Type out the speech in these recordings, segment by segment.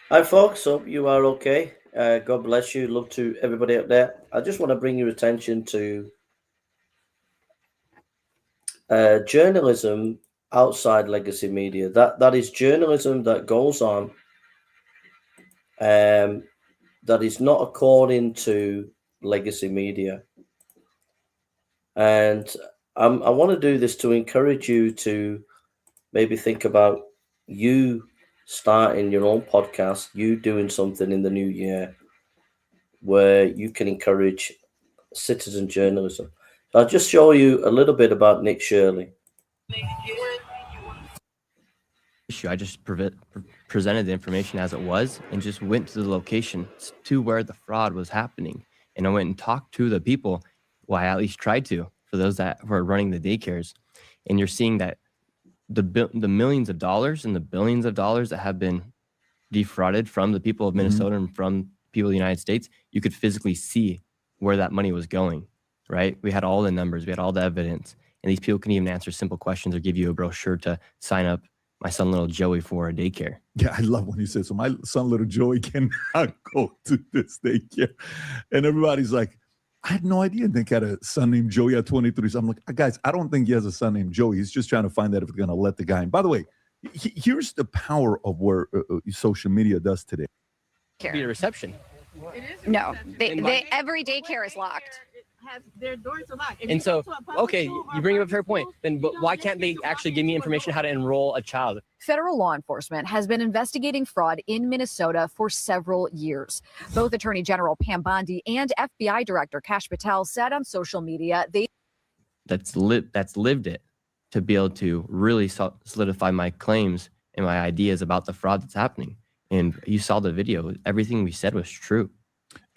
Hi, folks. Hope you are okay. God bless you. Love to everybody out there. I just want to bring your attention to journalism outside legacy media. That is journalism that goes on um, that is not according to legacy media. And I want to do this to encourage you to maybe think about you starting your own podcast, you doing something in the new year where you can encourage citizen journalism. So I'll just show you a little bit about Nick Shirley. Issue. I just presented the information as it was and just went to the location to where the fraud was happening. And I went and talked to the people. Well, I at least tried to, for those that were running the daycares. And you're seeing that the millions of dollars and the billions of dollars that have been defrauded from the people of Minnesota and from people of the United States, you could physically see where that money was going, right? We had all the numbers, we had all the evidence, and these people can even answer simple questions or give you a brochure to sign up my son, little Joey, for a daycare. Yeah, I love when you say so. My son, little Joey, cannot go to this daycare. And everybody's like, I had no idea Nick had a son named Joey at 23. So I'm like, guys, I don't think he has a son named Joey. He's just trying to find out if he's going to let the guy in. By the way, here's the power of where social media does today. Be a reception. No, every daycare is locked. Their doors are locked. And so, okay, you bring up a fair point. Then why can't they actually give me information how to enroll a child? Federal law enforcement has been investigating fraud in Minnesota for several years. Both Attorney General Pam Bondi and FBI Director Kash Patel said on social media that's lived it to be able to really solidify my claims and my ideas about the fraud that's happening. And you saw the video. Everything we said was true.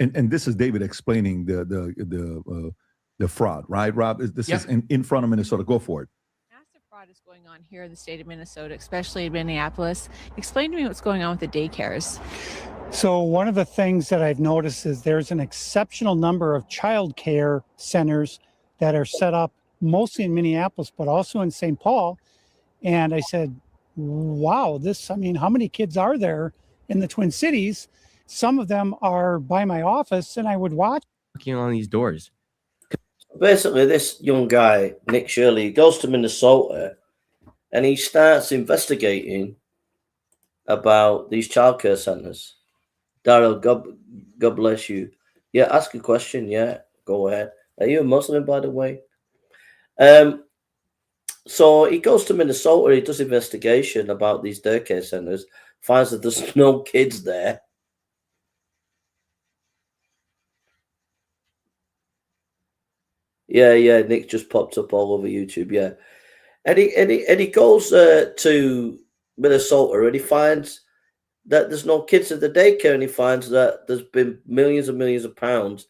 And this is David explaining the fraud, right, Rob? This is in front of Minnesota. Go for it. Massive fraud is going on here in the state of Minnesota, especially in Minneapolis. Explain to me what's going on with the daycares. So one of the things that I've noticed is there's an exceptional number of child care centers that are set up mostly in Minneapolis, but also in St. Paul. And I said, wow, how many kids are there in the Twin Cities? Some of them are by my office, and I would watch. Knocking on these doors. Basically, this young guy, Nick Shirley, goes to Minnesota and he starts investigating about these childcare centers. Daryl, God bless you. Yeah, ask a question. Yeah, go ahead. Are you a Muslim, by the way? So he goes to Minnesota, he does investigation about these daycare centers, finds that there's no kids there. Yeah, Nick just popped up all over YouTube, yeah. And he goes to Minnesota and he finds that there's no kids at the daycare, and he finds that there's been millions and millions of pounds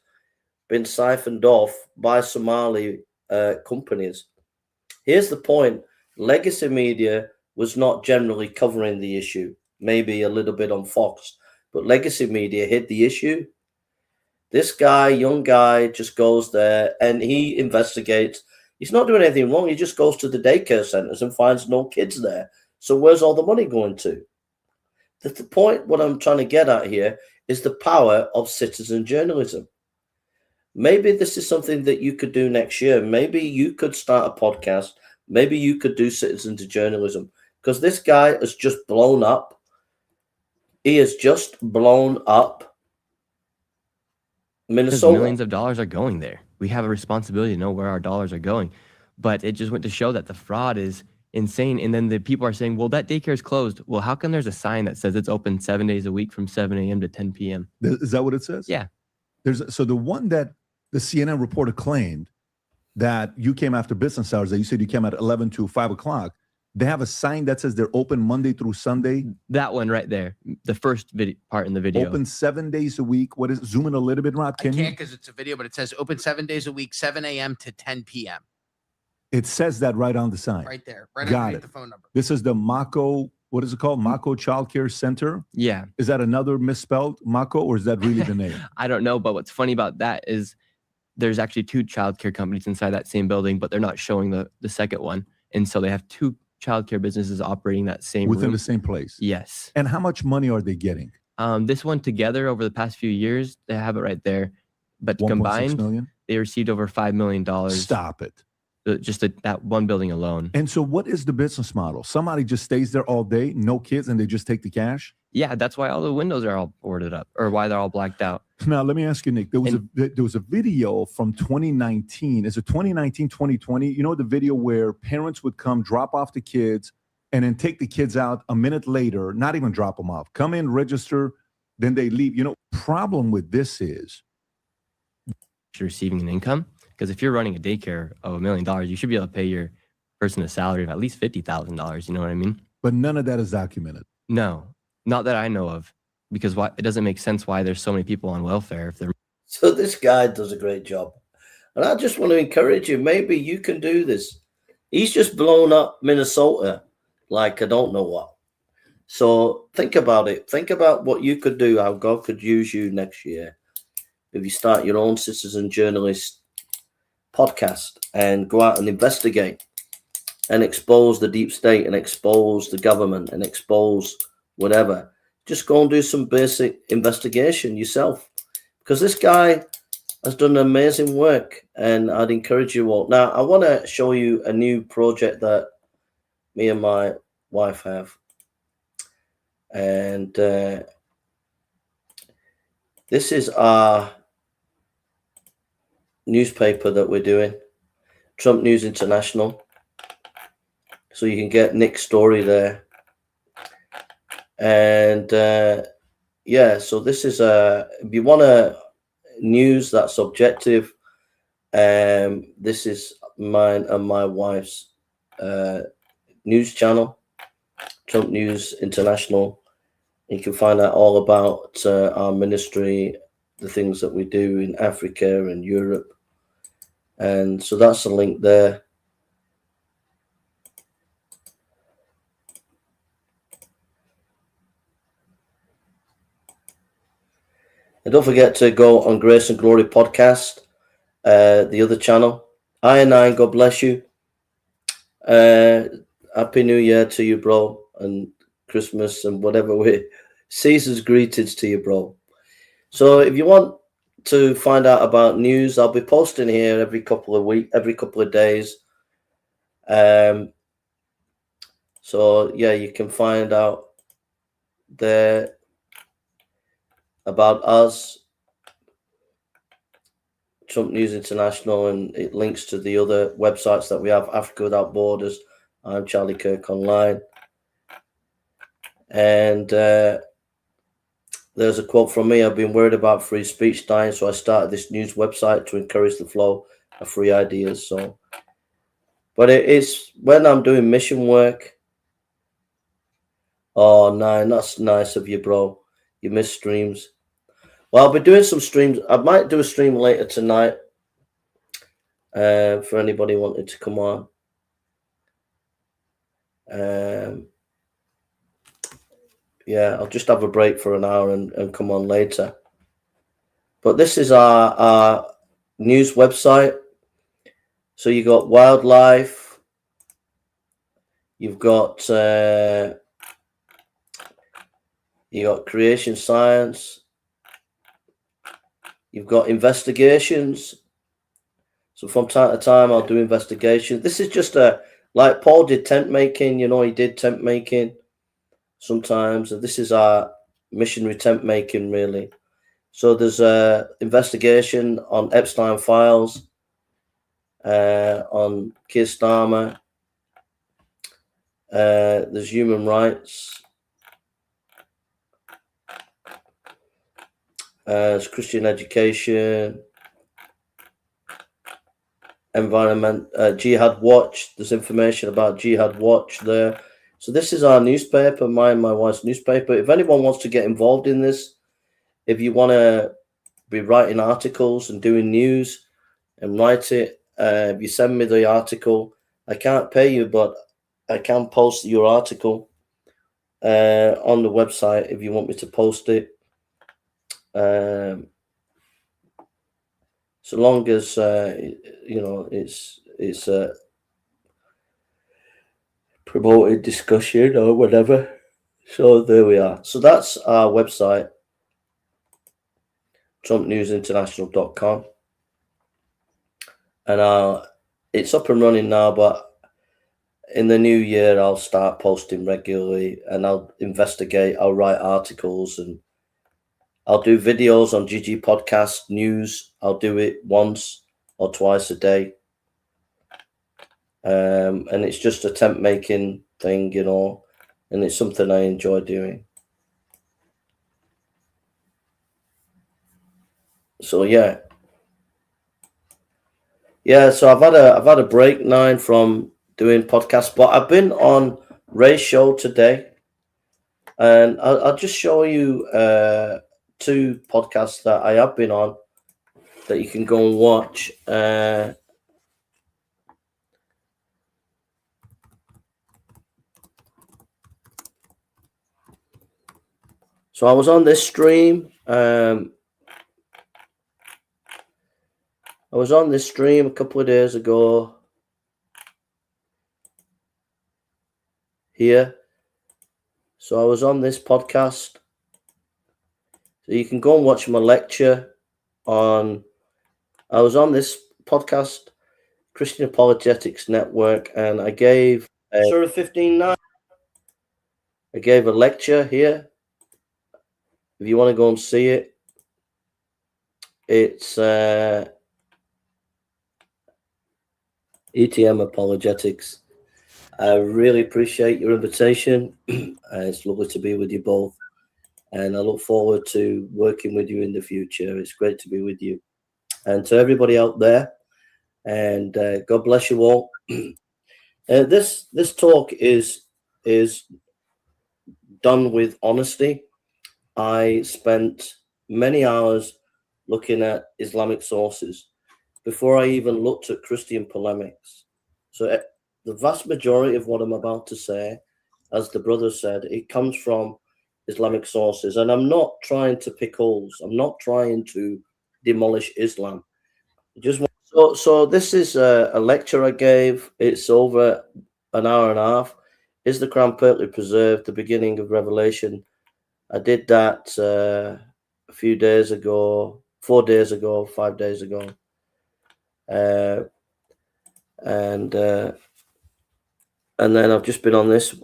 been siphoned off by Somali companies. Here's the point. Legacy media was not generally covering the issue, maybe a little bit on Fox, but legacy media hid the issue. This guy, young guy, just goes there and he investigates. He's not doing anything wrong. He just goes to the daycare centers and finds no kids there. So where's all the money going to? The point, what I'm trying to get at here, is the power of citizen journalism. Maybe this is something that you could do next year. Maybe you could start a podcast. Maybe you could do citizen journalism, because this guy has just blown up. He has just blown up Minnesota. Millions of dollars are going there. We have a responsibility to know where our dollars are going. But it just went to show that the fraud is insane. And then the people are saying, well, that daycare is closed. Well, how come there's a sign that says it's open 7 days a week from 7 a.m. to 10 p.m.? Is that what it says? Yeah. So the one that the CNN reporter claimed that you came after business hours, that you said you came at 11 to 5 o'clock, they have a sign that says they're open Monday through Sunday. That one right there, the first part in the video. Open 7 days a week. What is it? Zoom in a little bit, Rob? I can't because it's a video, but it says open 7 days a week, 7 a.m. to 10 p.m. It says that right on the sign. Right there, right underneath the phone number. This is the Mako, what is it called? Mako Child Care Center? Yeah. Is that another misspelled Mako, or is that really the name? I don't know, but what's funny about that is there's actually two childcare companies inside that same building, but they're not showing the second one. And so they have two childcare businesses operating that same within room. the same place. Yes. And how much money are they getting? This one together over the past few years, they have it right there. But 1.6 combined, million. they received over $5 million. Stop it. Just that one building alone. And so what is the business model? Somebody just stays there all day, no kids, and they just take the cash? Yeah, that's why all the windows are all boarded up, or why they're all blacked out. Now, let me ask you, Nick, there was a video from 2019. Is it 2019, 2020? You know, the video where parents would come, drop off the kids, and then take the kids out a minute later, not even drop them off, come in, register, then they leave. You know, problem with this is you're receiving an income, because if you're running a daycare of $1 million, you should be able to pay your person a salary of at least $50,000. You know what I mean? But none of that is documented. No, not that I know of, because why it doesn't make sense why there's so many people on welfare if they're. So this guy does a great job, and I just want to encourage you. Maybe you can do this. He's just blown up Minnesota like I don't know what. So think about it. Think about what you could do, how God could use you next year if you start your own citizen journalist podcast and go out and investigate and expose the deep state and expose the government and expose whatever. Just go and do some basic investigation yourself, because this guy has done amazing work, and I'd encourage you all. Now, I want to show you a new project that me and my wife have. And this is our newspaper that we're doing, Trump News International. So you can get Nick's story there. And yeah, so this is if you want a news that's objective, this is mine and my wife's news channel, Trump News International. You can find out all about our ministry, the things that we do in Africa and Europe. And so that's a link there. And don't forget to go on Grace and Glory podcast, the other channel. I9, God bless you. Happy New Year to you, bro, and Christmas and whatever season's greetings to you, bro. So if you want to find out about news, I'll be posting here every couple of days. So yeah, you can find out there about us, Trump News International, and it links to the other websites that we have, Africa Without Borders. I'm Charlie Kirk Online. And there's a quote from me: I've been worried about free speech dying, so I started this news website to encourage the flow of free ideas. So, but it is when I'm doing mission work. Oh, nine, that's nice of you, bro. You miss streams. Well, I'll be doing some streams. I might do a stream later tonight for anybody wanting to come on. Yeah, I'll just have a break for an hour and come on later. But this is our news website. So you got wildlife. You've got creation science. You've got investigations. So from time to time, I'll do investigations. This is just like Paul did tent making. You know, he did tent making sometimes. And this is our missionary tent making, really. So there's investigation on Epstein files, on Keir Starmer. There's human rights. There's Christian education, environment, Jihad Watch. There's information about Jihad Watch there. So this is our newspaper, mine and my wife's newspaper. If anyone wants to get involved in this, if you want to be writing articles and doing news and write it, if you send me the article, I can't pay you, but I can post your article on the website if you want me to post it. So long as you know it's a promoted discussion or whatever. So there we are. So that's our website, trumpnewsinternational.com. And it's up and running now, but in the new year, I'll start posting regularly, and I'll investigate, I'll write articles, and I'll do videos on GG Podcast News. I'll do it once or twice a day. And it's just a tent making thing, you know, and it's something I enjoy doing. So yeah. So I've had a break now from doing podcasts, but I've been on Ray's show today, and I'll just show you 2 podcasts that I have been on that you can go and watch. So I was on this stream. I was on this stream a couple of days ago here. So I was on this podcast. So you can go and watch my lecture on. I was on this podcast, Christian Apologetics Network, and I gave Surah 15:9. I gave a lecture here. If you want to go and see it, it's ETM Apologetics. I really appreciate your invitation. It's lovely to be with you both, and I look forward to working with you in the future. It's great to be with you, and to everybody out there, and God bless you all. This talk is done with honesty. I spent many hours looking at Islamic sources before I even looked at Christian polemics. So the vast majority of what I'm about to say, as the brother said, it comes from Islamic sources. And I'm not trying to pick holes. I'm not trying to demolish Islam. So this is a lecture I gave. It's over an hour and a half. Is the Quran perfectly preserved? The beginning of Revelation. I did that a few days ago, 4 days ago, 5 days ago. And then I've just been on this.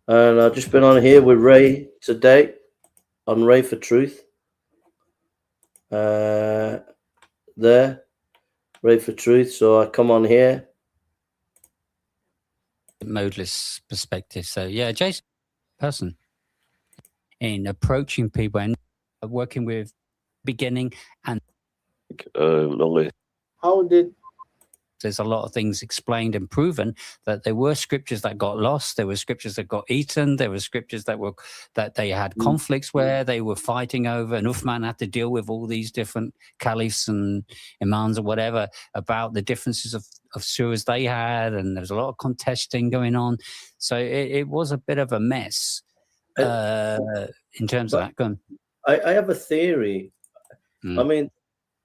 And I've just been on here with Ray today, on Ray for Truth. There, Ray for Truth. So I come on here. Modeless perspective. So yeah, Jason, person in approaching people and working with beginning and Lovely. How did there's a lot of things explained and proven that there were scriptures that got lost, there were scriptures that got eaten, there were scriptures that they had conflicts where they were fighting over, and Uthman had to deal with all these different caliphs and imams or whatever about the differences of surahs they had, and there was a lot of contesting going on. So it was a bit of a mess in terms of that. Go on. I have a theory. I mean,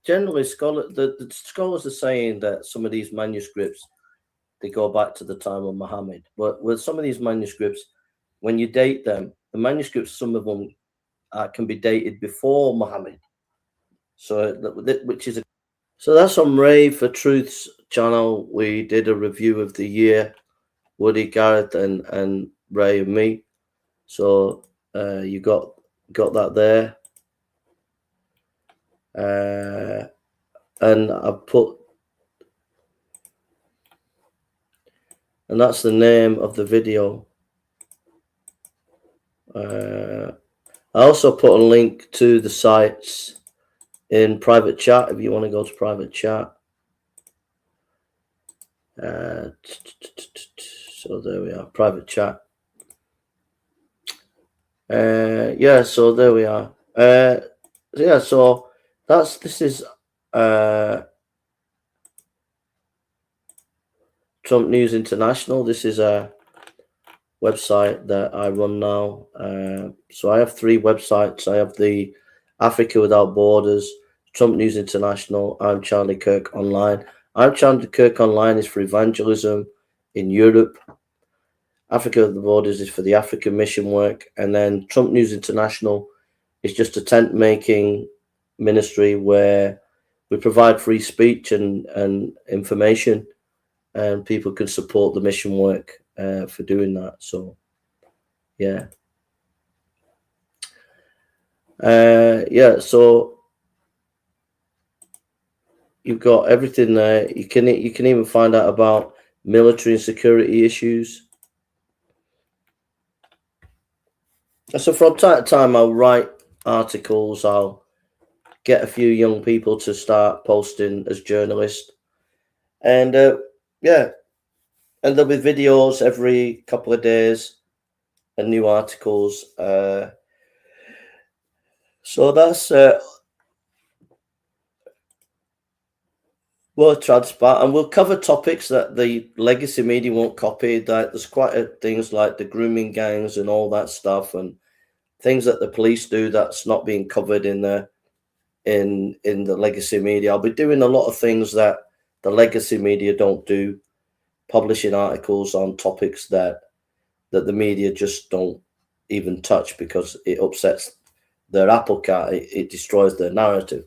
generally, the scholars are saying that some of these manuscripts, they go back to the time of Muhammad. But with some of these manuscripts, when you date them, the manuscripts, some of them can be dated before Muhammad. So, so that's on Ray for Truth's channel. We did a review of the year, Woody, Gareth, and Ray and me. So you got that there. And I put, and that's the name of the video. I also put a link to the sites in private chat if you want to go to private chat. So there we are, private chat. Yeah, so there we are. Yeah, so this is Trump News International. This is a website that I run now. So I have 3 websites. I have the Africa Without Borders, Trump News International, I'm Charlie Kirk Online. I'm Chandler Kirk Online is for evangelism in Europe. Africa of the Borders is for the African mission work. And then Trump News International is just a tent making ministry where we provide free speech and information, and people can support the mission work for doing that. So, yeah. Yeah, so you've got everything there. You can even find out about military and security issues. So from time to time, I'll write articles. I'll get a few young people to start posting as journalists, and yeah, and there'll be videos every couple of days and new articles. So that's well, transparent, and we'll cover topics that the legacy media won't copy. That there's quite things like the grooming gangs and all that stuff, and things that the police do that's not being covered in the legacy media. I'll be doing a lot of things that the legacy media don't do, publishing articles on topics that the media just don't even touch because it upsets their apple cart. It destroys their narrative.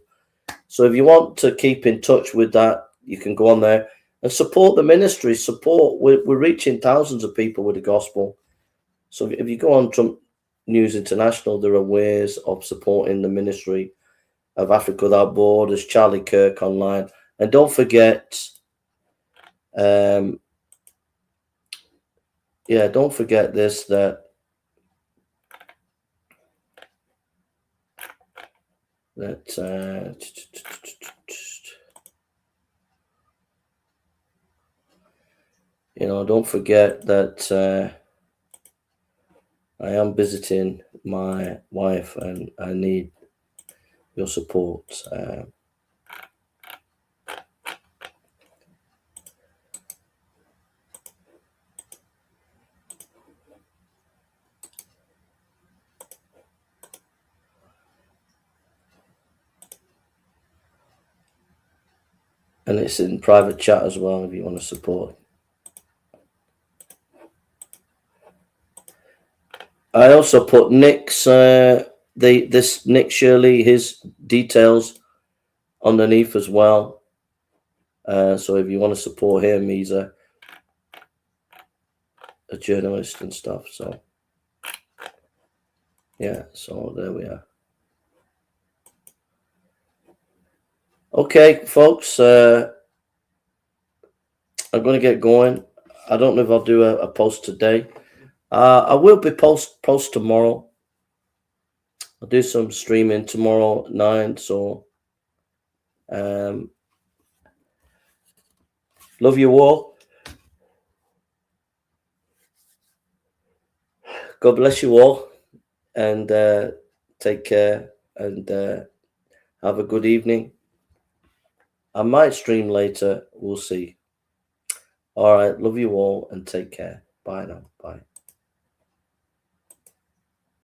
So if you want to keep in touch with that, you can go on there and support the ministry. We're reaching thousands of people with the gospel. So if you go on Trump News International, there are ways of supporting the ministry of Africa Without Borders, Charlie Kirk Online. And don't forget, don't forget this, that don't forget that I am visiting my wife and I need your support. And it's in private chat as well if you want to support. I also put Nick's Nick Shirley, his details underneath as well. So if you want to support him, he's a journalist and stuff. So yeah, so there we are. Okay, folks, I'm going to get going. I don't know if I'll do a post today. I will be post tomorrow. I'll do some streaming tomorrow at 9. So love you all. God bless you all, and take care, and have a good evening. I might stream later. We'll see. All right. Love you all and take care. Bye now. Bye.